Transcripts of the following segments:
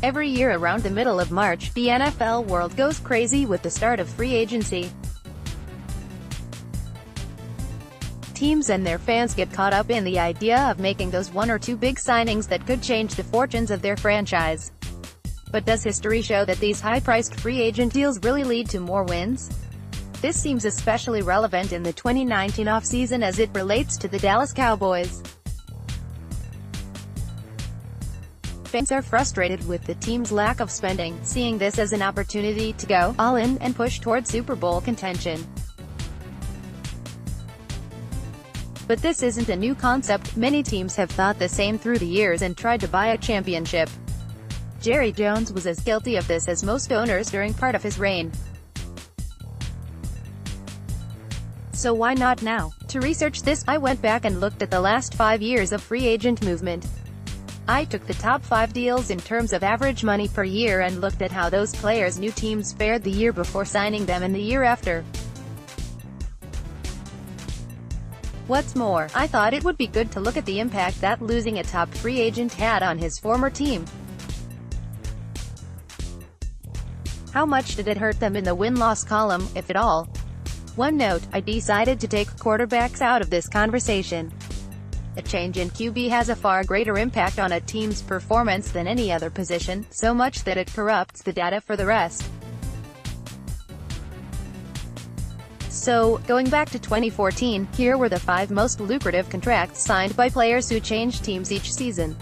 Every year around the middle of March, the NFL world goes crazy with the start of free agency. Teams and their fans get caught up in the idea of making those one or two big signings that could change the fortunes of their franchise. But does history show that these high-priced free agent deals really lead to more wins? This seems especially relevant in the 2019 offseason as it relates to the Dallas Cowboys. Fans are frustrated with the team's lack of spending, seeing this as an opportunity to go all in and push toward Super Bowl contention. But this isn't a new concept. Many teams have thought the same through the years and tried to buy a championship. Jerry Jones was as guilty of this as most owners during part of his reign. So why not now? To research this, I went back and looked at the last 5 years of free agent movement. I took the top 5 deals in terms of average money per year and looked at how those players' new teams fared the year before signing them and the year after. What's more, I thought it would be good to look at the impact that losing a top free agent had on his former team. How much did it hurt them in the win-loss column, if at all? One note, I decided to take quarterbacks out of this conversation. A change in QB has a far greater impact on a team's performance than any other position, so much that it corrupts the data for the rest. So, going back to 2014, here were the 5 most lucrative contracts signed by players who changed teams each season.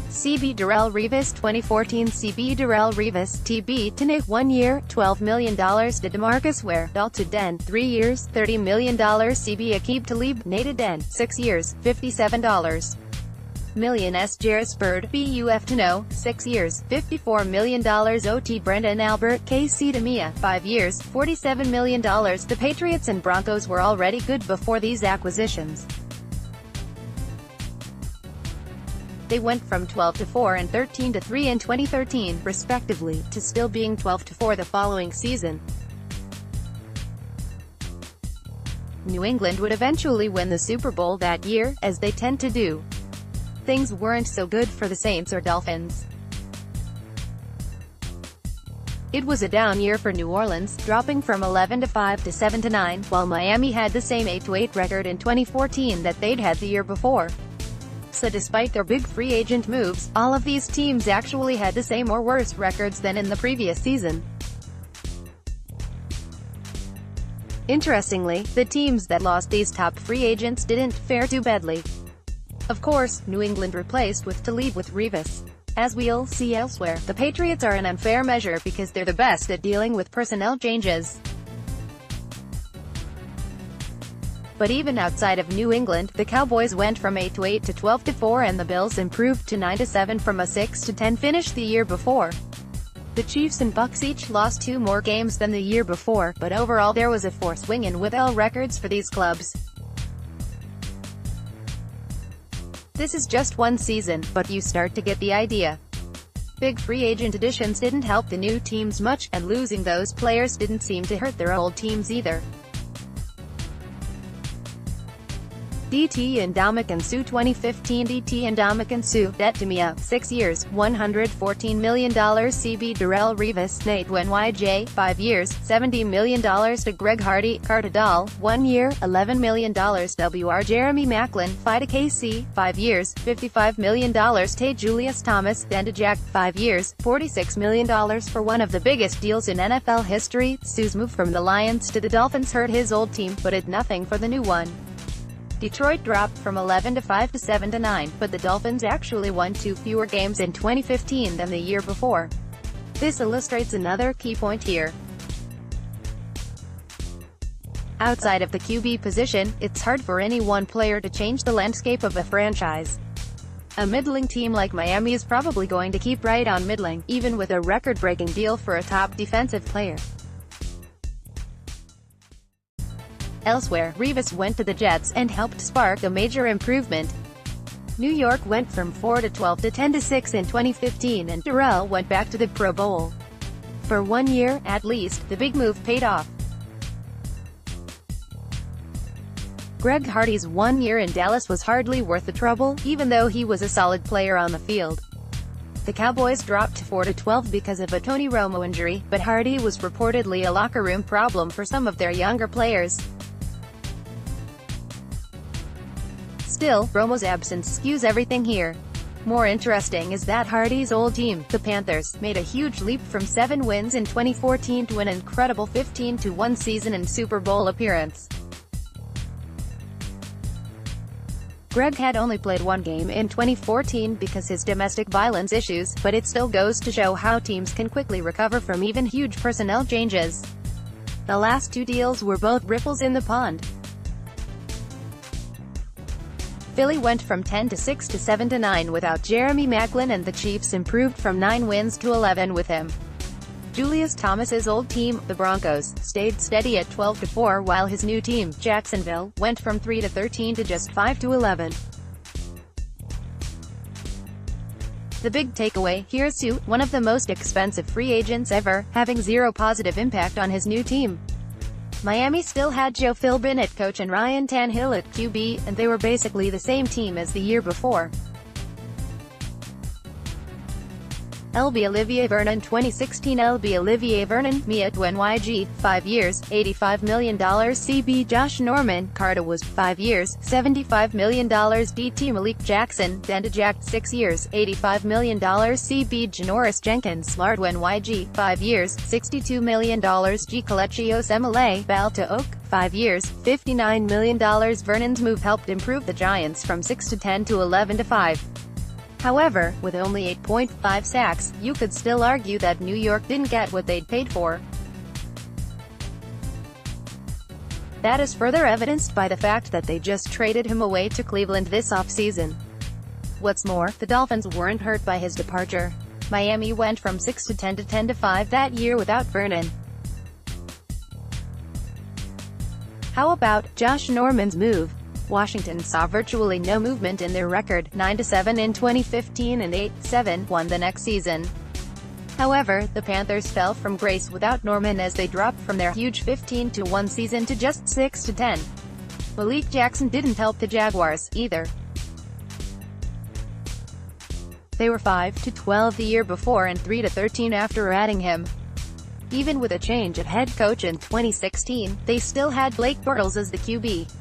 CB Darrelle Revis 2014 CB Darrelle Revis, TB Tanay 1 year, $12 million to DeMarcus Ware, to Den 3 years, $30 million CB Aqib Talib, Nate Den 6 years, $57 million S. Jarris Bird, BUF Tano, 6 years, $54 million OT Brendan Albert, KC Demia, 5 years, $47 million. The Patriots and Broncos were already good before these acquisitions. They went from 12-4 and 13-3 in 2013, respectively, to still being 12-4 the following season. New England would eventually win the Super Bowl that year, as they tend to do. Things weren't so good for the Saints or Dolphins. It was a down year for New Orleans, dropping from 11-5 to 7-9, while Miami had the same 8-8 record in 2014 that they'd had the year before. So despite their big free agent moves, all of these teams actually had the same or worse records than in the previous season. Interestingly, the teams that lost these top free agents didn't fare too badly. Of course, New England replaced with Talib with Revis. As we'll see elsewhere, the Patriots are an unfair measure because they're the best at dealing with personnel changes. But even outside of New England, the Cowboys went from 8-8 to 12-4 and the Bills improved to 9-7 from a 6-10 finish the year before. The Chiefs and Bucs each lost 2 more games than the year before, but overall there was a 4 swing-in with L records for these clubs. This is just one season, but you start to get the idea. Big free agent additions didn't help the new teams much, and losing those players didn't seem to hurt their old teams either. DT Ndamukong Suh 2015 DT Ndamukong Suh, Detimia, 6 years, $114 million CB Darrelle Revis, Nate NYJ, 5 years, $70 million to Greg Hardy, Carter Dahl, 1 year, $11 million WR Jeremy Maclin, FIDA KC, 5 years, $55 million Tay Julius Thomas, Jack, 5 years, $46 million for one of the biggest deals in NFL history. Suh's move from the Lions to the Dolphins hurt his old team, but it nothing for the new one. Detroit dropped from 11-5 to 7-9, but the Dolphins actually won 2 fewer games in 2015 than the year before. This illustrates another key point here. Outside of the QB position, it's hard for any one player to change the landscape of a franchise. A middling team like Miami is probably going to keep right on middling, even with a record-breaking deal for a top defensive player. Elsewhere, Revis went to the Jets and helped spark a major improvement. New York went from 4-12 to 10-6 in 2015 and Darrelle went back to the Pro Bowl. For 1 year, at least, the big move paid off. Greg Hardy's 1 year in Dallas was hardly worth the trouble, even though he was a solid player on the field. The Cowboys dropped to 4-12 because of a Tony Romo injury, but Hardy was reportedly a locker room problem for some of their younger players. Still, Romo's absence skews everything here. More interesting is that Hardy's old team, the Panthers, made a huge leap from 7 wins in 2014 to an incredible 15-1 season and Super Bowl appearance. Greg had only played 1 game in 2014 because his domestic violence issues, but it still goes to show how teams can quickly recover from even huge personnel changes. The last 2 deals were both ripples in the pond. Philly went from 10-6 to 7-9 without Jeremy Maclin, and the Chiefs improved from 9 wins to 11 with him. Julius Thomas's old team, the Broncos, stayed steady at 12-4, while his new team, Jacksonville, went from 3-13 to just 5-11. The big takeaway, here's Sue, one of the most expensive free agents ever, having zero positive impact on his new team. Miami still had Joe Philbin at coach and Ryan Tannehill at QB, and they were basically the same team as the year before. LB Olivier Vernon 2016 LB Olivier Vernon, Mia NYG, 5 years, $85 million CB Josh Norman, Carter was 5 years, $75 million DT Malik Jackson, Dendajack 6 years, $85 million CB Janoris Jenkins, Lard NYG, 5 years, $62 million G Colechios MLA, Balta Oak, 5 years, $59 million Vernon's move helped improve the Giants from 6-10 to 11-5. However, with only 8.5 sacks, you could still argue that New York didn't get what they'd paid for. That is further evidenced by the fact that they just traded him away to Cleveland this offseason. What's more, the Dolphins weren't hurt by his departure. Miami went from 6-10 to 10-5 that year without Vernon. How about Josh Norman's move? Washington saw virtually no movement in their record, 9-7 in 2015 and 8-7-1 the next season. However, the Panthers fell from grace without Norman as they dropped from their huge 15-1 season to just 6-10. Malik Jackson didn't help the Jaguars, either. They were 5-12 the year before and 3-13 after adding him. Even with a change of head coach in 2016, they still had Blake Bortles as the QB.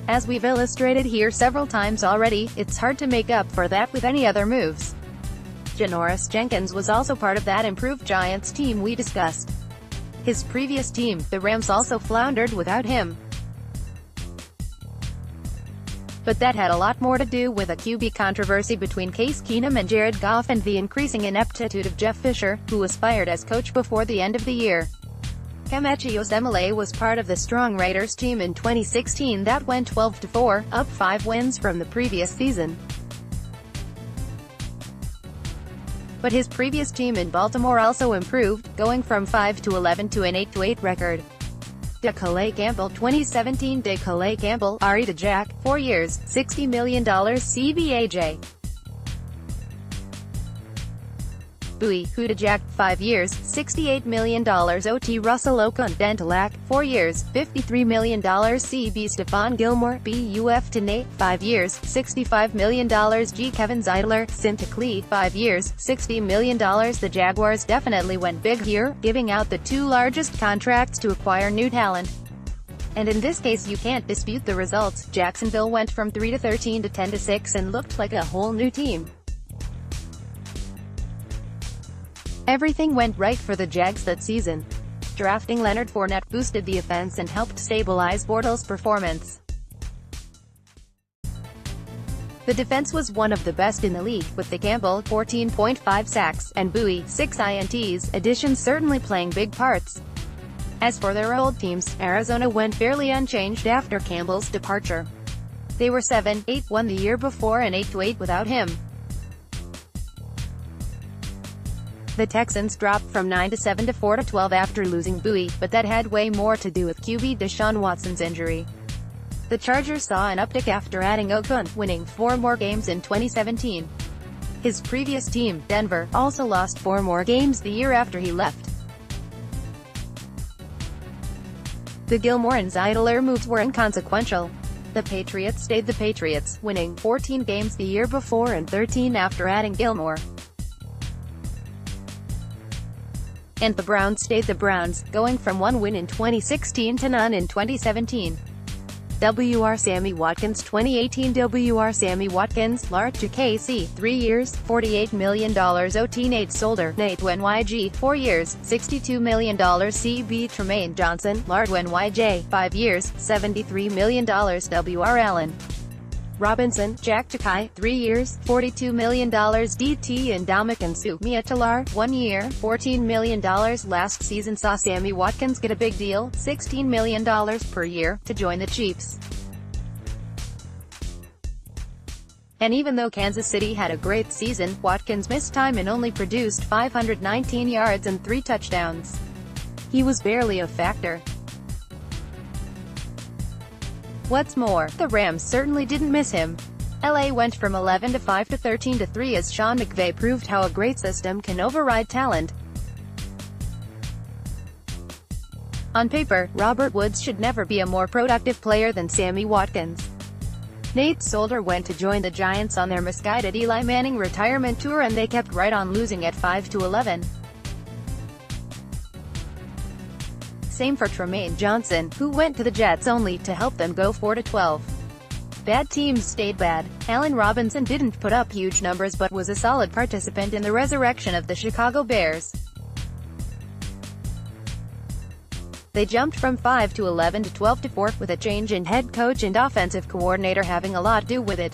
As we've illustrated here several times already, it's hard to make up for that with any other moves. Janoris Jenkins was also part of that improved Giants team we discussed. His previous team, the Rams, also floundered without him. But that had a lot more to do with a QB controversy between Case Keenum and Jared Goff and the increasing ineptitude of Jeff Fisher, who was fired as coach before the end of the year. Colechios MLA was part of the strong Raiders team in 2016 that went 12-4, up 5 wins from the previous season. But his previous team in Baltimore also improved, going from 5-11 to an 8-8 record. DeColay Campbell 2017 DeColay Campbell, Ari DeJack, 4 years, $60 million CBAJ. Bowie, Hudajak, 5 years, $68 million OT Russell Okun, Dentalak, 4 years, $53 million CB Stephon Gilmore, BUF Tanae, 5 years, $65 million G Kevin Zeidler, Sintaklee, 5 years, $60 million The Jaguars definitely went big here, giving out the 2 largest contracts to acquire new talent. And in this case you can't dispute the results. Jacksonville went from 3-13 to 10-6 and looked like a whole new team. Everything went right for the Jags that season. Drafting Leonard Fournette boosted the offense and helped stabilize Bortles' performance. The defense was one of the best in the league, with the Campbell 14.5 sacks and Bowie 6 INTs additions certainly playing big parts. As for their old teams, Arizona went fairly unchanged after Campbell's departure. They were 7-8-1 the year before and 8-8 without him. The Texans dropped from 9-7 to 4-12 after losing Bowie, but that had way more to do with QB Deshaun Watson's injury. The Chargers saw an uptick after adding Okun, winning 4 more games in 2017. His previous team, Denver, also lost 4 more games the year after he left. The Gilmore and Zeidler moves were inconsequential. The Patriots stayed the Patriots, winning 14 games the year before and 13 after adding Gilmore. And the Browns stayed the Browns, going from 1 win in 2016 to none in 2017. Wr. Sammy Watkins 2018 Wr. Sammy Watkins, large to KC, 3 years, $48 million OT Nate Solder, Nate NYG, 4 years, $62 million CB Tremaine Johnson, large NYJ, 5 years, $73 million Wr. Allen Robinson, Jack Takai, 3 years, $42 million DT and Ndamukong Suh, Mia Talar, 1 year, $14 million. Last season saw Sammy Watkins get a big deal, $16 million per year, to join the Chiefs. And even though Kansas City had a great season, Watkins missed time and only produced 519 yards and 3 touchdowns. He was barely a factor. What's more, the Rams certainly didn't miss him. LA went from 11-5 to 13-3 as Sean McVay proved how a great system can override talent. On paper, Robert Woods should never be a more productive player than Sammy Watkins. Nate Solder went to join the Giants on their misguided Eli Manning retirement tour and they kept right on losing at 5-11. Same for Tremaine Johnson, who went to the Jets only to help them go 4-12. Bad teams stayed bad. Allen Robinson didn't put up huge numbers but was a solid participant in the resurrection of the Chicago Bears. They jumped from 5-11 to 12-4, with a change in head coach and offensive coordinator having a lot to do with it.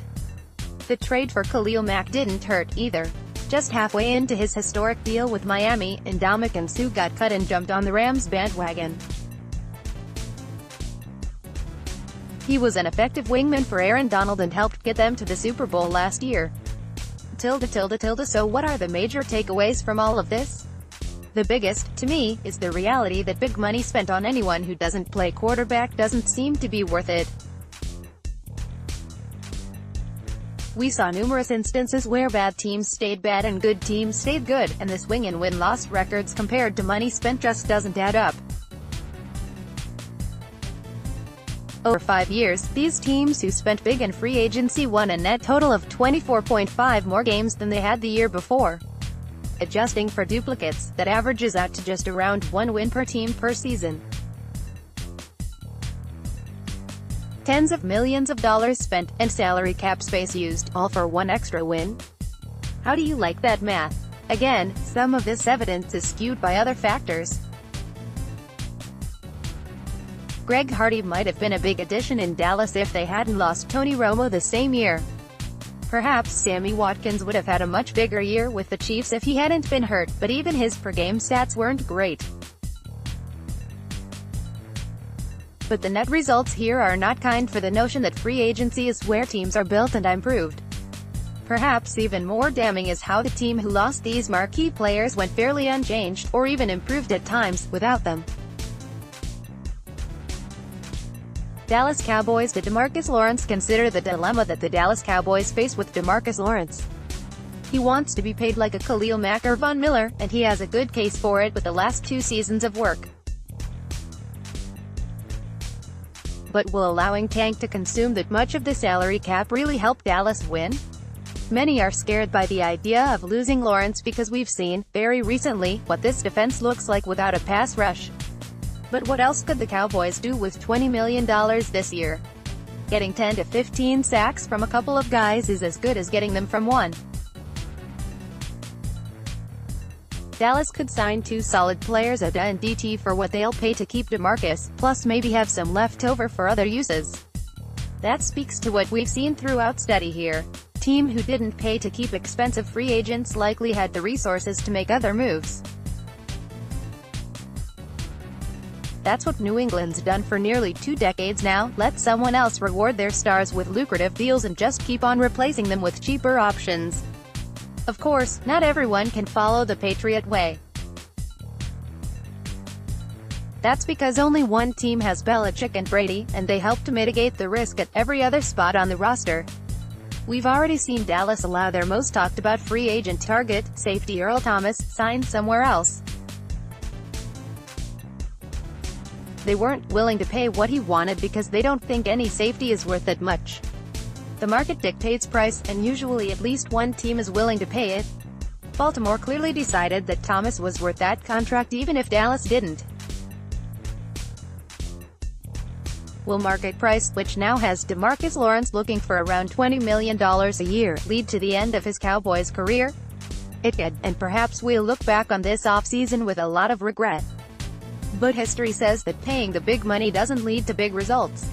The trade for Khalil Mack didn't hurt, either. Just halfway into his historic deal with Miami, Ndamukong Suh got cut and jumped on the Rams bandwagon. He was an effective wingman for Aaron Donald and helped get them to the Super Bowl last year. So what are the major takeaways from all of this? The biggest, to me, is the reality that big money spent on anyone who doesn't play quarterback doesn't seem to be worth it. We saw numerous instances where bad teams stayed bad and good teams stayed good, and this win and win-loss records compared to money spent just doesn't add up. Over 5 years, these teams who spent big in free agency won a net total of 24.5 more games than they had the year before. Adjusting for duplicates, that averages out to just around 1 win per team per season. Tens of millions of dollars spent, and salary cap space used, all for 1 extra win? How do you like that math? Again, some of this evidence is skewed by other factors. Greg Hardy might have been a big addition in Dallas if they hadn't lost Tony Romo the same year. Perhaps Sammy Watkins would have had a much bigger year with the Chiefs if he hadn't been hurt, but even his per-game stats weren't great. But the net results here are not kind for the notion that free agency is where teams are built and improved. Perhaps even more damning is how the team who lost these marquee players went fairly unchanged, or even improved at times, without them. Dallas Cowboys. Did DeMarcus Lawrence consider the dilemma that the Dallas Cowboys face with DeMarcus Lawrence? He wants to be paid like a Khalil Mack or Von Miller, and he has a good case for it with the last 2 seasons of work. But will allowing Tank to consume that much of the salary cap really help Dallas win? Many are scared by the idea of losing Lawrence because we've seen, very recently, what this defense looks like without a pass rush. But what else could the Cowboys do with $20 million this year? Getting 10 to 15 sacks from a couple of guys is as good as getting them from one. Dallas could sign 2 solid players at and DT for what they'll pay to keep DeMarcus, plus maybe have some left over for other uses. That speaks to what we've seen throughout study here. Team who didn't pay to keep expensive free agents likely had the resources to make other moves. That's what New England's done for nearly 2 decades now. Let someone else reward their stars with lucrative deals and just keep on replacing them with cheaper options. Of course, not everyone can follow the Patriot way. That's because only one team has Belichick and Brady, and they help to mitigate the risk at every other spot on the roster. We've already seen Dallas allow their most talked-about free agent target, safety Earl Thomas, sign somewhere else. They weren't willing to pay what he wanted because they don't think any safety is worth that much. The market dictates price, and usually at least one team is willing to pay it. Baltimore clearly decided that Thomas was worth that contract even if Dallas didn't. Will market price, which now has DeMarcus Lawrence looking for around $20 million a year, lead to the end of his Cowboys career? It could, and perhaps we'll look back on this offseason with a lot of regret. But history says that paying the big money doesn't lead to big results.